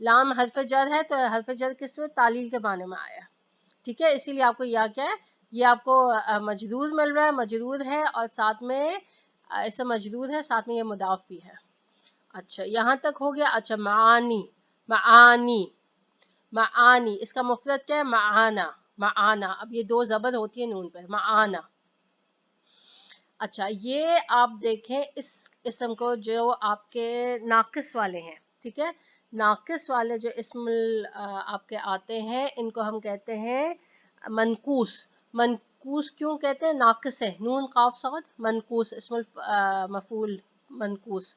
لام حرف جر ہے تو حرف جر کس میں؟ تعلیل کے معنی میں آیا. ٹھیک ہے, اسی لیے آپ کو یا کیا ہے, یہ آپ کو مجرور مل رہا ہے, مجرور ہے اور ساتھ میں اسے مجرور ہے, ساتھ میں یہ مضاف بھی ہے. اچھا یہاں تک ہو گیا. اچھا معانی, معانی, معانی اس کا مفرد کیا ہے؟ معانا, معانا. اب یہ دو زبر ہوتی ہے نون پہ, معانا. اچھا یہ آپ دیکھیں اس اسم کو جو آپ کے ناقص والے ہیں, ٹھیک ہے, ناقص والے جو اسم آپ کے آتے ہیں ان کو ہم کہتے ہیں منقوص. منقوص کیوں کہتے ہیں؟ ناقص ہے, نون قاف صاد, منقوص اسم مفعول منقوص.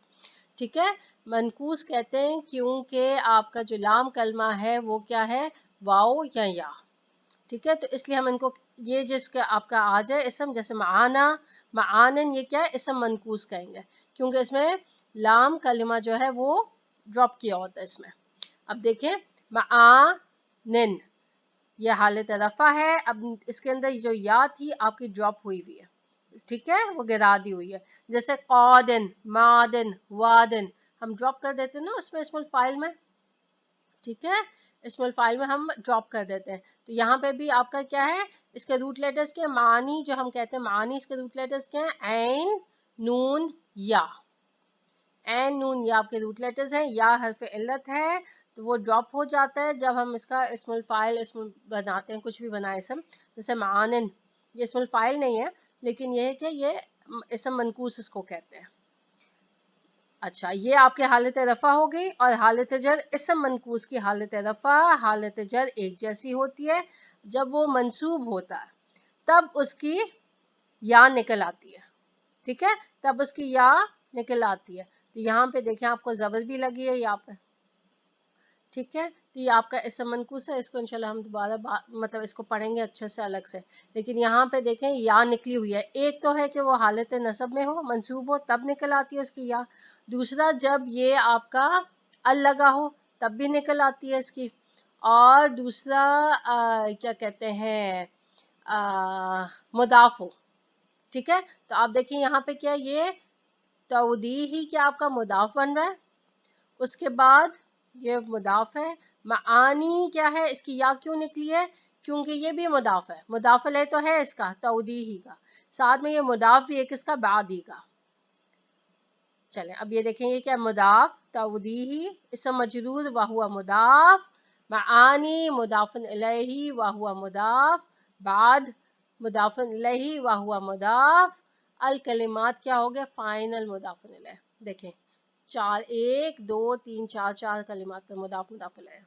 ٹھیک ہے, منقوص کہتے ہیں کیونکہ آپ کا جو لام کلمہ ہے وہ کیا ہے؟ واو یا. ٹھیک ہے, تو اس لیے ہم ان کو یہ جس کا آپ کا آ جائے اسم, جیسے معانا, معانن, یہ کیا ہے؟ اسم منقوص کہیں گے کیونکہ اس میں لام کلمہ جو ہے وہ ڈراپ کیا ہوتا ہے اس میں. اب دیکھیں معانن یہ حالت رفع ہے. اب اس کے اندر جو یا تھی آپ کی ڈراپ ہوئی ہوئی ہے, ٹھیک ہے, وہ گرا دی ہوئی ہے. جیسے قادن, مادن, وادن ہم ڈراپ کر دیتے ہیں نا اس میں اسم الفاعل میں. ٹھیک ہے, اسم الفاعل میں ہم ڈراپ کر دیتے ہیں. تو یہاں پہ بھی آپ کا کیا ہے؟ اس کے روٹ لیٹرز کے معانی جو ہم کہتے ہیں معانی, اس کے روٹ لیٹرز کیا ہیں؟ عین, نون, یا. عین, نون, یا آپ کے روٹ لیٹرز ہیں. یا حرف علت ہے تو وہ ڈراپ ہو جاتا ہے جب ہم اس کا اسم الفاعل اسم بناتے ہیں, کچھ بھی بنائے اسم, جیسے معانن, یہ اسم الفاعل نہیں ہے لیکن یہ ہے کہ یہ اسم منقوص اس کو کہتے ہیں. اچھا یہ آپ کے حالت رفع ہو گئی. اور حالت جر, اسم منقوص کی حالت رفع حالت جر ایک جیسی ہوتی ہے. جب وہ منصوب ہوتا ہے تب اس کی یا نکل آتی ہے. ٹھیک ہے, تب اس کی یا نکل آتی ہے. تو یہاں پہ دیکھیں آپ کو زبر بھی لگی ہے یہاں پہ. ٹھیک ہے, تو یہ آپ کا اسم منقوص ہے. اس کو انشاءاللہ ہم دوبارہ مطلب اس کو پڑھیں گے اچھے سے الگ سے. لیکن یہاں پہ دیکھیں یا نکلی ہوئی ہے. ایک تو ہے کہ وہ حالت نصب میں ہو, منصوب ہو, تب نکل آتی ہے اس کی یا. دوسرا جب یہ آپ کا ال لگا ہو تب بھی نکل آتی ہے اس کی. اور دوسرا کیا کہتے ہیں مضاف ہو. ٹھیک ہے, تو آپ دیکھیں یہاں پہ کیا یہ تودیہی کیا آپ کا مضاف بن رہا ہے. اس کے بعد یہ مضاف ہے. معانی کیا ہے؟ اس کی یا کیوں نکلی ہے؟ کیونکہ یہ بھی مضاف ہے. مضاف علیہ تو ہے اس کا تودیہی کا, ساتھ میں یہ مضاف بھی ایک اس کا بعدی کا. چلیں اب یہ دیکھیں یہ کیا مضاف تودیہی اسم مجرور وہو مضاف, معانی مضاف الیہ وہو مضاف, بعد مضاف الیہ وہو مضاف, الکلمات کیا ہو گیا؟ فائنل مضاف الیہ. دیکھیں 4 1 2 3 4 4 کلمات پہ مضاف الیہ,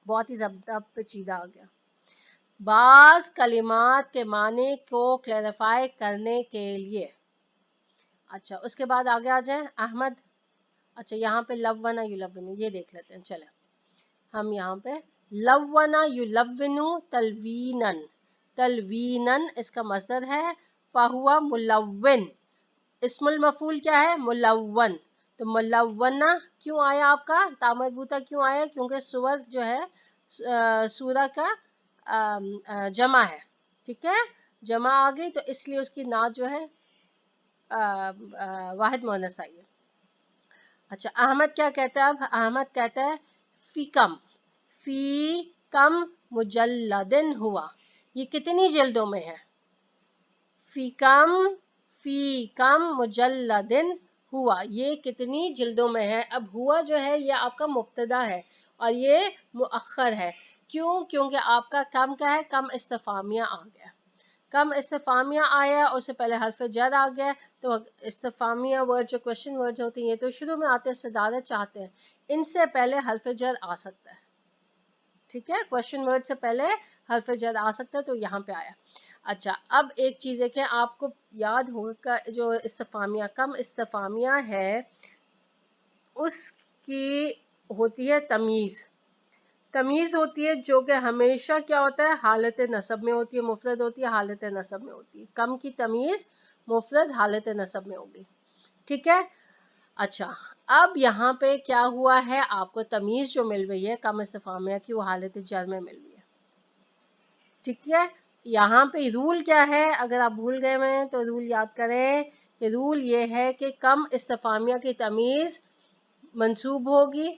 بہت ہی ضبط پیچیدہ آ گیا. بعض کلمات کے معنی کو کلیریفائی کرنے کے لیے. اچھا اس کے بعد آگے آ جائیں احمد. اچھا یہاں پہ لونا یلون یہ دیکھ لیتے ہیں. چلیں ہم یہاں پہ لونا یلون تلوینن, تلوینن اس کا مصدر ہے. فہوا ملون, اسم المفعول کیا ہے؟ ملون. تو ملونہ کیوں آیا آپ کا تا مربوطہ کیوں آیا؟ کیونکہ سور جو ہے سورہ کا جمع ہے. ٹھیک ہے, جمع آ گئی تو اس لیے اس کی نعت جو ہے واحد مؤنث آئی ہے. اچھا احمد کیا کہتا ہے؟ اب احمد کہتا ہے فی کم, فی کم مجلدن ہوا, یہ کتنی جلدوں میں ہے؟ فی کم مجلدن ہوا, یہ کتنی جلدوں میں ہے. اب ہوا جو ہے یہ آپ کا مبتدا ہے اور یہ مؤخر ہے. کیوں؟ کیونکہ آپ کا کم کیا ہے؟ کم استفہامیہ آ گیا. کم استفہامیہ آیا, اس سے پہلے حرف جر آ گیا. تو استفہامیہ ورڈ جو کوشچن ورڈز ہوتے ہیں یہ تو شروع میں آتے ہیں, استعداد چاہتے ہیں, ان سے پہلے حرف جر آ سکتا ہے. ٹھیک ہے, کوشچن ورڈ سے پہلے حرف جر آ سکتا ہے, تو یہاں پہ آیا. اچھا اب ایک چیز ہے کہ آپ کو یاد ہوگا جو استفہامیہ کم استفہامیہ ہے اس کی ہوتی ہے تمیز. تمیز ہوتی ہے جو کہ ہمیشہ کیا ہوتا ہے؟ حالت نصب میں ہوتی ہے, مفرد ہوتی ہے, حالت نصب میں ہوتی ہے. کم کی تمیز مفرد حالت نصب میں ہوگی. ٹھیک ہے. اچھا اب یہاں پہ کیا ہوا ہے؟ آپ کو تمیز جو مل رہی ہے کم استفہامیہ کی وہ حالت جر میں مل رہی ہے. ٹھیک ہے, یہاں پہ رول کیا ہے؟ اگر آپ بھول گئے ہیں تو رول یاد کریں کہ رول یہ ہے کہ کم استفہامیہ کی تمیز منصوب ہوگی.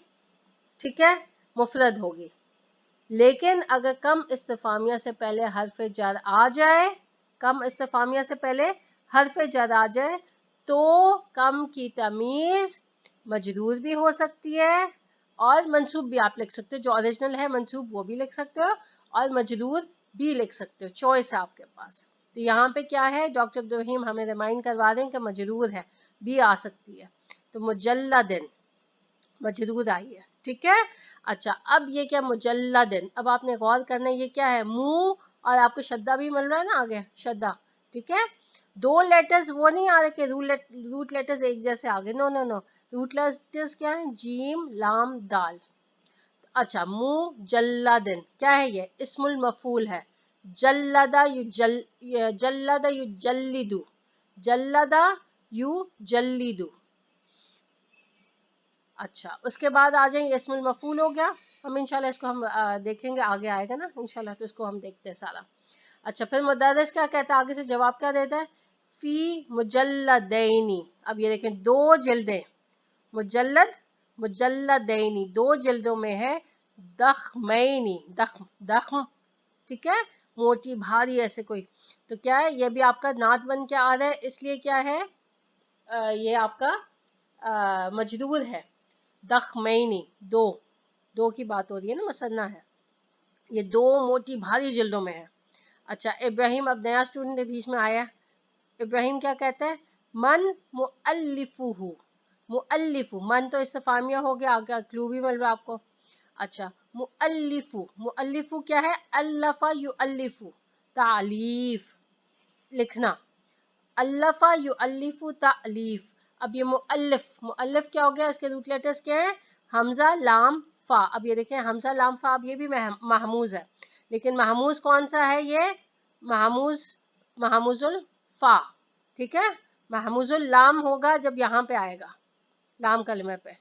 ٹھیک ہے, مفرد ہوگی. لیکن اگر کم استفامیہ سے پہلے حرف جر آ جائے, کم استفامیہ سے پہلے حرف جر آ جائے تو کم کی تمیز مجرور بھی ہو سکتی ہے اور منصوب بھی آپ لکھ سکتے ہو. جو اوریجنل ہے منصوب وہ بھی لکھ سکتے ہو اور مجرور بھی لکھ سکتے ہو, چوائس ہے آپ کے پاس. تو یہاں پہ کیا ہے, ڈاکٹر عبدالرحیم ہمیں ریمائنڈ کروا دیں کہ مجرور ہے, بھی آ سکتی ہے. تو مجلدن مجرور آئی ہے, ٹھیک ہے. اچھا, اب یہ کیا مجلدن, اب آپ نے غور کرنا ہے یہ کیا ہے, منہ اور آپ کو شدہ بھی مل رہا ہے نا آگے, شدہ, ٹھیک ہے. دو لیٹرز وہ نہیں آ رہے کہ روٹ لیٹرز ایک جیسے آگے, نو نو نو, روٹ لیٹرز کیا ہیں, جیم لام دال. اچھا, مجلدن کیا ہے, یہ اسم المفعول ہے. جلدہ جلدہ یجلدو, جلدہ یجلدو. اچھا, اس کے بعد آ جائیں, یہ اسم المفعول ہو گیا. ہم انشاءاللہ اس کو ہم دیکھیں گے, آگے آئے گا نا انشاءاللہ, تو اس کو ہم دیکھتے ہیں سارا. اچھا, پھر مدرس کیا کہتا ہے, آگے سے جواب کیا دیتا ہے, فی مجلدینی. اب یہ دیکھیں, دو جلدیں, مجلد مجلدینی, دو جلدوں میں ہے. دخمینی, دخم, ٹھیک ہے, موٹی بھاری ایسے کوئی. تو کیا ہے, یہ بھی آپ کا نعت بن کے آ رہا ہے, اس لیے کیا ہے, یہ آپ کا مجرور ہے. دخمینی, دو کی بات ہو رہی ہے نا, مثنیٰ ہے, یہ دو موٹی بھاری جلدوں میں ہے. اچھا, ابراہیم, اب نیا اسٹوڈنٹ بیچ میں آیا. ابراہیم کیا کہتا ہے, من مؤلفہ, مؤلف, من تو استفہامیہ ہو گیا, آگے کلو بھی مل رہا آپ کو. اچھا, مؤلف, مؤلف کیا ہے, الف یؤلف, تعلیف, لکھنا, الف یؤلف تعلیف. اب یہ مؤلف, مؤلف کیا ہو گیا, اس کے روٹ لیٹرز کیا ہیں, حمزہ لام فا. اب یہ دیکھیں, حمزہ لام فا, اب یہ بھی محموز ہے, لیکن محموز کون سا ہے, یہ محموز الفا, ٹھیک ہے. محموز اللام ہوگا جب یہاں پہ آئے گا, لام کلمے پہ.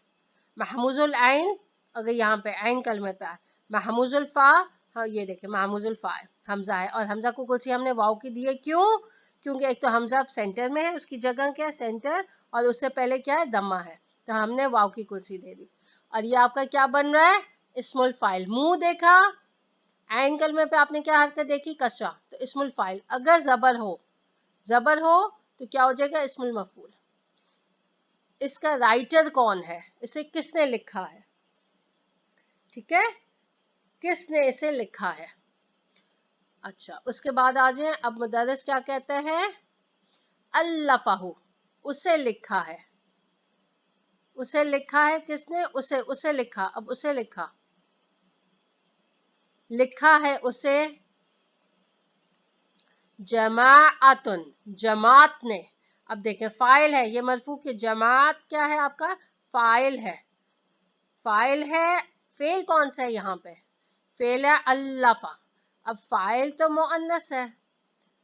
محموز العین اگر یہاں پہ عین کلمے پہ آئے. محموز الفا, ہاں یہ دیکھیں محموز الفا ہے, حمزہ ہے, اور حمزہ کو کچھ ہم نے واو کی دی ہے, کیوں, کیونکہ ایک تو حمزہ سینٹر میں ہے, اس کی جگہ کیا ہے, سینٹر, اور اس سے پہلے کیا ہے, دمہ ہے, تو ہم نے واو کی کرسی دے دی. اور یہ آپ کا کیا بن رہا ہے, اسم الفاعل. منہ دیکھا, عین کلمے پہ آپ نے کیا حرکت دیکھی, کسرہ, تو اسم الفاعل. اگر زبر ہو تو کیا ہو جائے گا, اسم المفعول. اس کا رائٹر کون ہے, اسے کس نے لکھا ہے, ٹھیک ہے, کس نے اسے لکھا ہے. اچھا, اس کے بعد آ جائیں, اب مدرس کیا کہتا ہے, الفہ, اسے لکھا ہے, اسے لکھا ہے کس نے, اسے لکھا. اب اسے لکھا ہے اسے جماعتن, جماعت نے. اب دیکھیں, فاعل ہے, یہ مرفوع کی جماعت کیا ہے آپ کا, فاعل ہے, فاعل ہے. فعل کون سا ہے یہاں پہ, فعل ہے الفا. اب فاعل تو مؤنث ہے,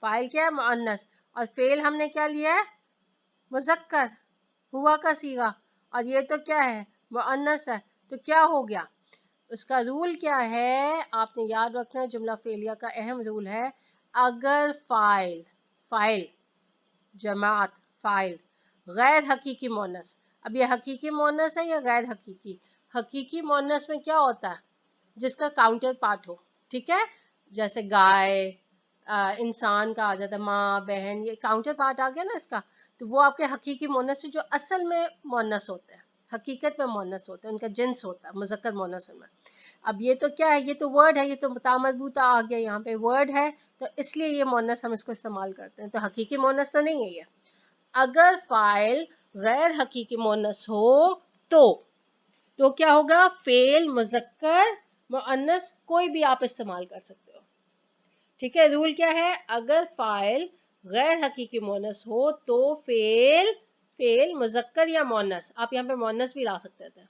فاعل کیا ہے, مؤنث, اور فعل ہم نے کیا لیا ہے, مذکر, ہوا کا صیغہ, اور یہ تو کیا ہے, مؤنث ہے. تو کیا ہو گیا, اس کا رول کیا ہے, آپ نے یاد رکھنا ہے, جملہ فعلیہ کا اہم رول ہے, اگر فاعل جماعت فاعل غیر حقیقی مؤنث. اب یہ حقیقی مؤنث ہے یا غیر حقیقی, حقیقی مؤنث میں کیا ہوتا ہے, جس کا کاؤنٹر پارٹ ہو, ٹھیک ہے, جیسے گائے, انسان کا آ جاتا ہے, ماں, بہن, یہ کاؤنٹر پارٹ آ گیا نا اس کا. تو وہ آپ کے حقیقی مؤنث جو اصل میں مؤنث ہوتے ہیں, حقیقت میں مؤنث ہوتا ہے, ان کا جنس ہوتا ہے مذکر مؤنث میں. اب یہ تو کیا ہے, یہ تو ورڈ ہے, یہ تو تا مربوطہ آ گیا, یہاں پہ ورڈ ہے, تو اس لیے یہ مؤنث ہم اس کو استعمال کرتے ہیں. تو حقیقی مؤنث تو نہیں ہے یہ. اگر فاعل غیر حقیقی مؤنث ہو تو کیا ہوگا, فعل مذکر مؤنث کوئی بھی آپ استعمال کر سکتے ہو, ٹھیک ہے. رول کیا ہے, اگر فاعل غیر حقیقی مؤنث ہو تو فعل مذکر یا مؤنث, آپ یہاں پہ مؤنث بھی لا سکتے تھے.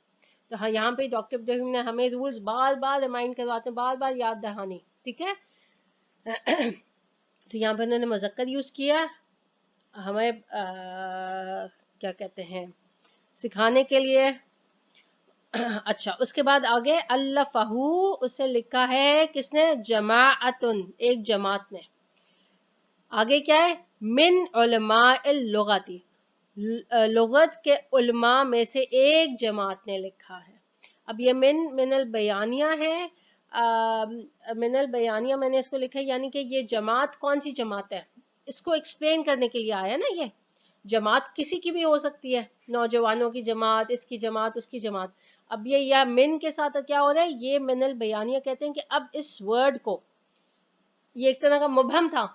تو ہاں, یہاں پہ ڈاکٹر عبدالرحیم نے ہمیں رولز بار بار ریمائنڈ کرواتے ہیں, بار بار یاد دہانی, ٹھیک ہے. تو یہاں پہ انہوں نے مذکر یوز کیا ہمیں کیا کہتے ہیں, سکھانے کے لیے. اچھا, اس کے بعد آگے الفہ, اسے لکھا ہے کس نے, جماعتن, ایک جماعت نے. آگے کیا ہے, من علماء اللغتی, لغت کے علماء میں سے ایک جماعت نے لکھا ہے. اب یہ من البیانیہ ہے، من البیانیہ میں نے اس کو لکھا ہے، یعنی کہ یہ جماعت کون سی جماعت ہے، اس کو ایکسپلین کرنے کے لیے آیا نا. یہ جماعت کسی کی بھی ہو سکتی ہے، نوجوانوں کی جماعت، اس کی جماعت، اس کی جماعت. اب یہ یا من کے ساتھ کیا ہو رہا ہے، یہ من البیانیہ کہتے ہیں کہ اب اس ورڈ کو، یہ ایک طرح کا مبہم تھا،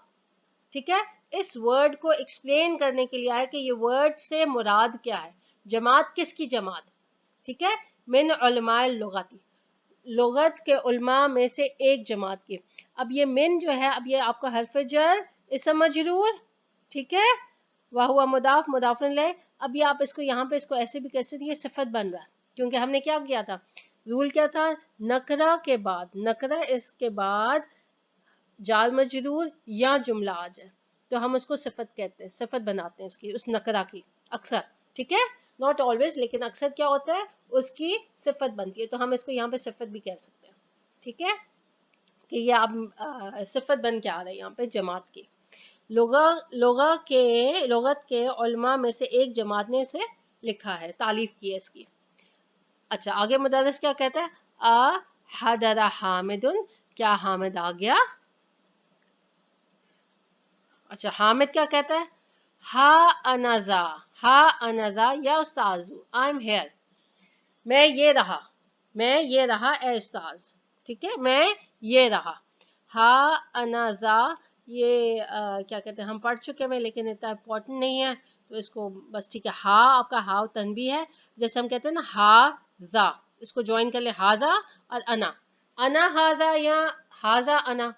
ٹھیک ہے، اس ورڈ کو ایکسپلین کرنے کے لیے آیا کہ یہ ورڈ سے مراد کیا ہے، جماعت کس کی جماعت، ٹھیک ہے، من علماء اللغتی، لغت کے علماء میں سے ایک جماعت کی. اب یہ من جو ہے، اب یہ آپ کا حرف جر، اسم مجرور، ٹھیک ہے، وہو مضاف مضاف الیہ. اب یہ آپ اس کو یہاں پہ اس کو ایسے بھی کہہ سکتے ہیں، یہ صفت بن رہا ہے، کیونکہ ہم نے کیا کیا تھا، رول کیا تھا، نکرہ کے بعد، نکرہ اس کے بعد جار مجرور یا جملہ آ جائے تو ہم اس کو صفت کہتے ہیں، صفت بناتے ہیں اس کی، اس نکرہ کی اکثر، ٹھیک ہے، ناٹ آلویز، لیکن اکثر کیا ہوتا ہے اس کی صفت بنتی ہے، تو ہم اس کو یہاں پہ صفت بھی کہہ سکتے ہیں، ٹھیک ہے، کہ یہ اب صفت بن کے آ رہا ہے یہاں پہ جماعت کی. لغت کے علماء میں سے ایک جماعت نے اسے لکھا ہے، تعلیف کی ہے اس کی. اچھا آگے مدرس کیا کہتا ہے، حضر حامد، کیا حامد آ گیا. اچھا حامد کیا کہتا ہے، ہا انذا، ہا انذا یا استاذ، آئی ایم ہیئر، میں یہ رہا، میں یہ رہا اے استاذ، ٹھیک ہے، میں یہ رہا. ہا انذا یہ کیا کہتے ہیں، ہم پڑھ چکے ہیں لیکن اتنا امپورٹنٹ نہیں ہے تو اس کو بس ٹھیک ہے. ہا آپ کا ہا تنبیہ ہے، جیسے ہم کہتے ہیں نا ہا ذا، اس کو جوائن کر لیں، ہاذا اور انا ہاذا یا ہاذا انا،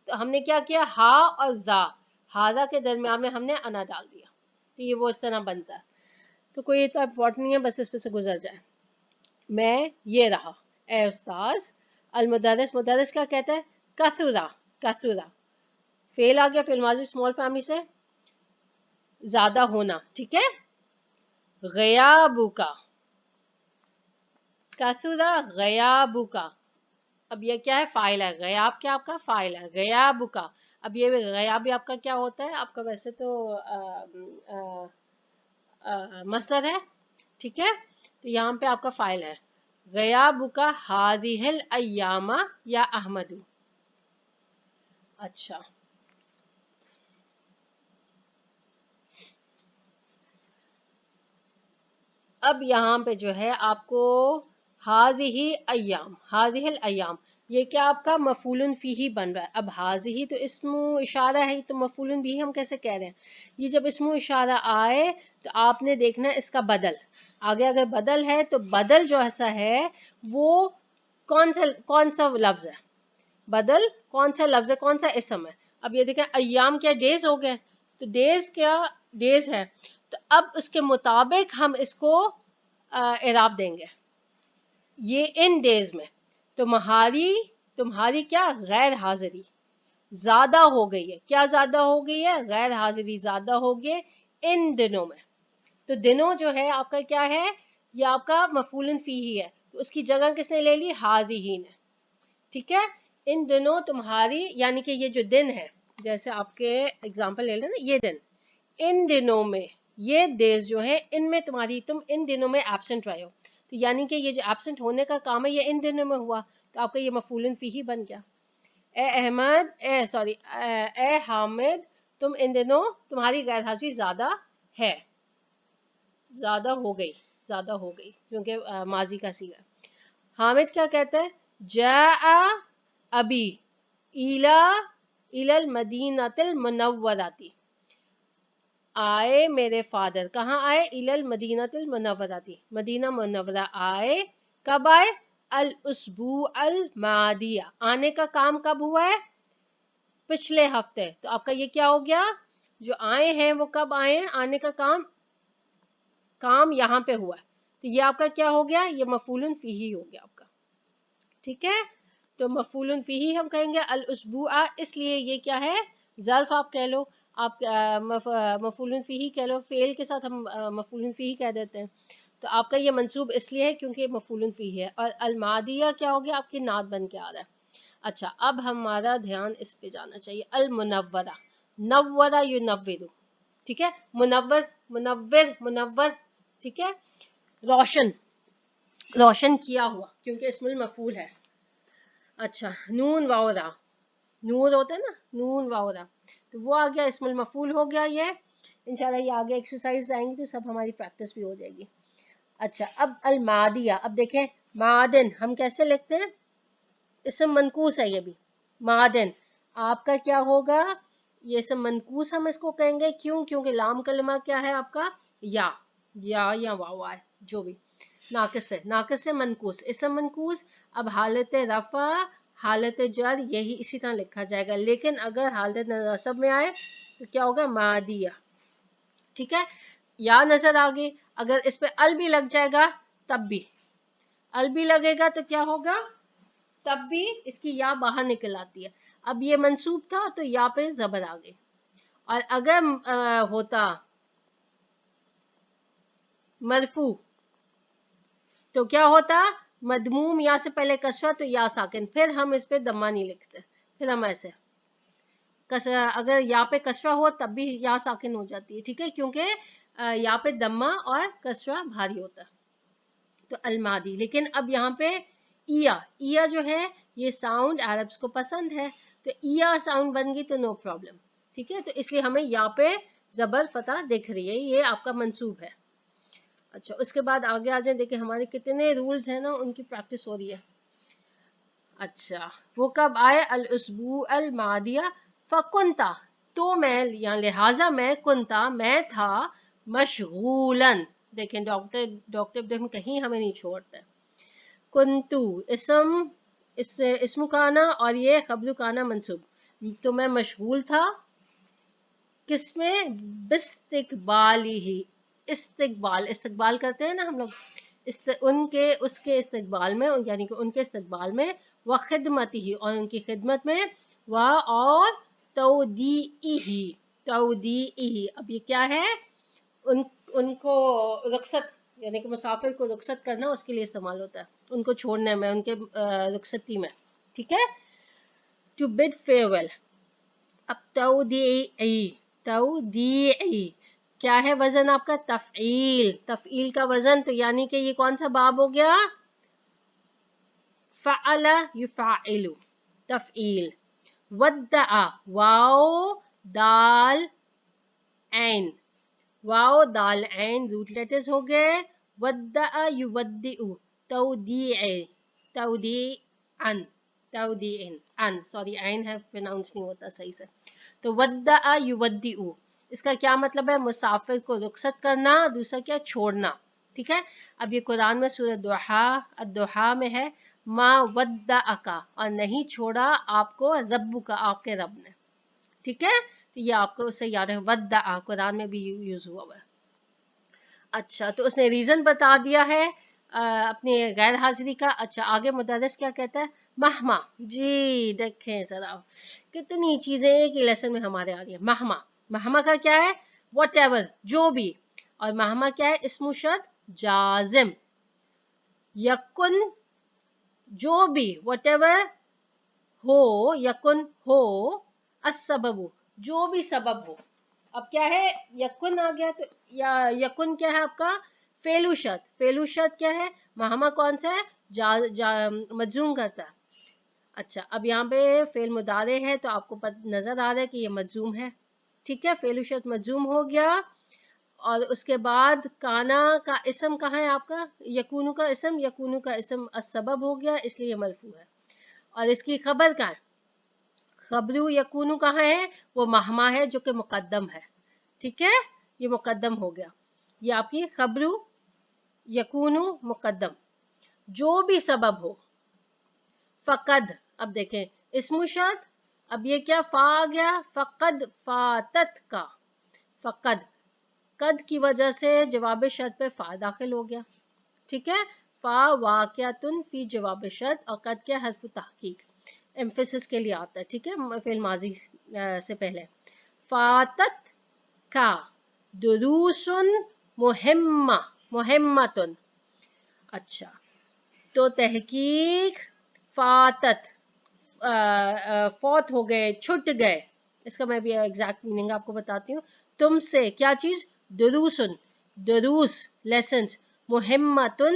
تو ہم نے کیا کیا، ہا اور ذا، ہاذا کے درمیان میں ہم نے انا ڈال دیا، تو یہ وہ اس طرح بنتا ہے. تو کوئی اتنا امپورٹنٹ نہیں ہے، بس اس پہ سے گزر جائے. میں یہ رہا اے استاذ. المدرس، مدرس کیا کہتا ہے، کثرا، کثرا فعل آ گیا، فعل ماضی اسمال فیملی سے، زیادہ ہونا، ٹھیک ہے. غیابو کا، کثرا غیابو کا، اب یہ کیا ہے، فاعل ہے، غیاب کیا آپ کا فاعل ہے، غیابو کا. اب یہ غیاب بھی آپ کا کیا ہوتا ہے، آپ کا ویسے تو مصدر ہے، ٹھیک ہے، تو یہاں پہ آپ کا فاعل ہے. غیابو کا ہذہ الایام یا احمد. اچھا اب یہاں پہ جو ہے آپ کو ہذہ ایام، ہذہ الایام، یہ کیا آپ کا مفعول فیہ بن رہا ہے. اب ہذہ تو اسم اشارہ ہے، تو مفعول بھی ہم کیسے کہہ رہے ہیں. یہ جب اسم اشارہ آئے تو آپ نے دیکھنا ہے اس کا بدل، آگے اگر بدل ہے تو بدل جو ایسا ہے وہ کون سا لفظ ہے، بدل کون سا لفظ ہے، کون سا اسم ہے. اب یہ دیکھیں ایام کیا ڈیز ہو گئے، تو ڈیز کیا ڈیز ہے، تو اب اس کے مطابق ہم اس کو اعراب دیں گے. یہ ان ڈیز میں تمہاری کیا غیر حاضری زیادہ ہو گئی ہے، کیا زیادہ ہو گئی ہے، غیر حاضری زیادہ ہو گئی ان دنوں میں. تو دنوں جو ہے آپ کا کیا ہے، یہ آپ کا مفعول فیہ ہے، تو اس کی جگہ کس نے لے لی، حاضہ نے، ٹھیک ہے. ان دنوں تمہاری، یعنی کہ یہ جو دن ہے، جیسے آپ کے اگزامپل لے لیں نا، یہ دن، ان دنوں میں، یہ ڈیز جو ہے ان میں تمہاری، تم ان دنوں میں ایبسنٹ رہے ہو، تو یعنی کہ یہ جو ایبسنٹ ہونے کا کام ہے یہ ان دنوں میں ہوا، تو آپ کا یہ مفعول فیہ بن گیا. اے حامد تم ان دنوں تمہاری غیر حاضری زیادہ ہے، زیادہ ہو گئی، زیادہ ہو گئی کیونکہ ماضی کا صیغہ. حامد کیا کہتا ہے، جاء ابی الی المدینۃ المنورۃ، آئے میرے فادر، کہاں آئے، الی المدینۃ المنورۃ، مدینہ منورہ آئے. کب آئے، الاسبوع الماضی، آنے کا کام کب ہوا ہے، پچھلے ہفتے. تو آپ کا یہ کیا ہو گیا، جو آئے ہیں وہ کب آئے ہیں، آنے کا کام یہاں پہ ہوا ہے، تو یہ آپ کا کیا ہو گیا، یہ مفعول فیہ ہو گیا آپ کا، ٹھیک ہے. تو مفعول فیہ ہم کہیں گے الاسبوع، اس لیے یہ کیا ہے، ظرف آپ کہہ لو، آپ مفعول فیہ کہہ لو، فعل کے ساتھ ہم مفعول فیہ کہہ دیتے ہیں. تو آپ کا یہ منصوب اس لیے ہے کیونکہ یہ مفعول فیہ ہے، اور الماضیہ کیا ہو گیا، آپ کی نعت بن کے آ رہا ہے. اچھا اب ہمارا دھیان اس پہ جانا چاہیے، المنورہ، نورہ ینور، ٹھیک ہے، منور، ٹھیک ہے، روشن. روشن کیا ہوا کیونکہ اسم المفعول ہے. اچھا نون واو را, نور ہوتا ہے نا نون واو را, تو وہ آ گیا اسم المفعول ہو گیا. یہ انشاءاللہ یہ آگے ایکسرسائز آئیں گی تو سب ہماری پریکٹس بھی ہو جائے گی. اچھا اب المادیہ, اب دیکھیں معدن ہم کیسے لکھتے ہیں, اسم منقوص ہے یہ بھی معدن. آپ کا کیا ہوگا, یہ اسم منقوص ہم اس کو کہیں گے. کیوں؟ کیونکہ لام کلمہ کیا ہے آپ کا, یا واو ہے, جو بھی ناقص ہے, ناقص سے منقوص, اسم منقوص. اب حالت رفع حالت جر یہی اسی طرح لکھا جائے گا, لیکن اگر حالت نصب میں آئے تو کیا ہوگا مادیہ. ٹھیک ہے, یا نظر آگے, اگر اس پہ ال بھی لگ جائے گا تب بھی, ال بھی لگے گا تو کیا ہوگا, تب بھی اس کی یا باہر نکل آتی ہے. اب یہ منصوب تھا تو یا پہ زبر آ گئی, اور اگر ہوتا مرفوع تو کیا ہوتا, مدموم یا سے پہلے کسرہ تو یا ساکن, پھر ہم اس پہ دمہ نہیں لکھتے, پھر ہم ایسے اگر یا پہ کسرہ ہو تب بھی یا ساکن ہو جاتی ہے. ٹھیک ہے, کیونکہ یا پہ دمہ اور کسرہ بھاری ہوتا ہے. تو المادی. لیکن اب یہاں پہ ایا جو ہے یہ ساؤنڈ عربس کو پسند ہے, تو ایا ساؤنڈ بن گئی تو نو پرابلم. ٹھیک ہے, تو اس لیے ہمیں یا پہ زبر فتح دکھ رہی ہے, یہ آپ کا منصوب ہے. اچھا اس کے بعد آگے آ جائیں, دیکھیں ہمارے کتنے رولز ہیں نا, ان کی پریکٹس ہو رہی ہے. اچھا وہ کب آئے, الاسبوع المادیہ فکنتا, تو میں یا لہٰذا میں, کنتا میں تھا, مشغولن. دیکھیں ڈاکٹر ابراہیم کہیں ہمیں نہیں چھوڑتا. کنتو اسم کانا اور یہ خبر کانا منصوب, تو میں مشغول تھا کس میں, باستقبالی ہی, استقبال کرتے ہیں نا ہم لوگ, اس کے استقبال میں, یعنی کہ ان کے استقبال میں, و خدمتی ہی اور ان کی خدمت میں, و اور تودیعی. اب یہ کیا ہے, ان کو رخصت یعنی کہ مسافر کو رخصت کرنا, اس کے لیے استعمال ہوتا ہے, ان کو چھوڑنے میں, ان کے رخصتی میں. ٹھیک ہے, ٹو بid farewell. اب تودیعی کیا ہے وزن آپ کا, تفعیل کا وزن, تو یعنی کہ یہ کون سا باب ہو گیا, فعل یفعل, تفعیل. ودع واو دال عین, واو دال عین روٹ لیٹرز ہو گئے. ودع یودع, تودیعن, سوری عین ہے پروناؤنس نہیں ہوتا صحیح سے. تو ودع یودع اس کا کیا مطلب ہے, مسافر کو رخصت کرنا, دوسرا کیا, چھوڑنا. ٹھیک ہے, اب یہ قرآن میں سورہ الضحیٰ میں ہے, ما ودعک, اور نہیں چھوڑا آپ کو ربک, آپ کے رب نے. ٹھیک ہے, تو یہ آپ کو اسے یاد ہے, ودع قرآن میں بھی یوز ہوا ہے. اچھا تو اس نے ریزن بتا دیا ہے اپنی غیر حاضری کا. اچھا آگے مدرس کیا کہتا ہے, مہما. جی دیکھیں ذرا کتنی چیزیں ایک ہی لیسن میں ہمارے آ رہی ہیں. مہما کا کیا ہے, واٹ ایور, جو بھی, اور مہما کیا ہے, اسم شرط جازم. یکن جو بھی, واٹ ایور ہو, یکن ہو, السبب جو بھی سبب ہو. اب کیا ہے, یکن آ گیا, تو یکن کیا ہے آپ کا, فعل شرط کیا ہے, مہما کون سا ہے, مجزوم کرتا ہے. اچھا اب یہاں پہ فعل مضارع ہے, تو آپ کو نظر آ رہا ہے کہ یہ مجزوم ہے. ٹھیک ہے, فعل شرط مجزوم ہو گیا. اور اس کے بعد کانا کا اسم کہاں ہے آپ کا, یکونو کا اسم السبب ہو گیا, اس لیے مرفوع ہے. اور اس کی خبر کہاں ہے, خبرو یکونو کہاں ہے, وہ مہما ہے جو کہ مقدم ہے. ٹھیک ہے, یہ مقدم ہو گیا, یہ آپ کی خبرو یکونو مقدم, جو بھی سبب ہو. فقد, اب دیکھیں اسم شرط, اب یہ کیا فا آ گیا, فقد فاتت کا, فقد قد کی وجہ سے جواب شرط پہ فا داخل ہو گیا. ٹھیک ہے, فا واقعتن فی جواب شرط, اور قد کیا حرف تحقیق, ایمفیسس کے لیے آتا ہے. ٹھیک ہے, فعل ماضی سے پہلے. فاتت کا دروس مہمتن. اچھا تو تحقیق فاتت فوت ہو گئے, چھٹ گئے. اس کا میں بھی ایگزیکٹ میننگ آپ کو بتاتی ہوں. تم سے کیا چیز, دروس لیسنز, مہمتن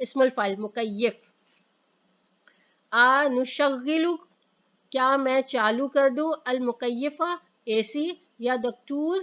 اسم الفاعل مکیف. نشغل کیا میں چالو کر دوں المکیفہ اے سی یا دکتور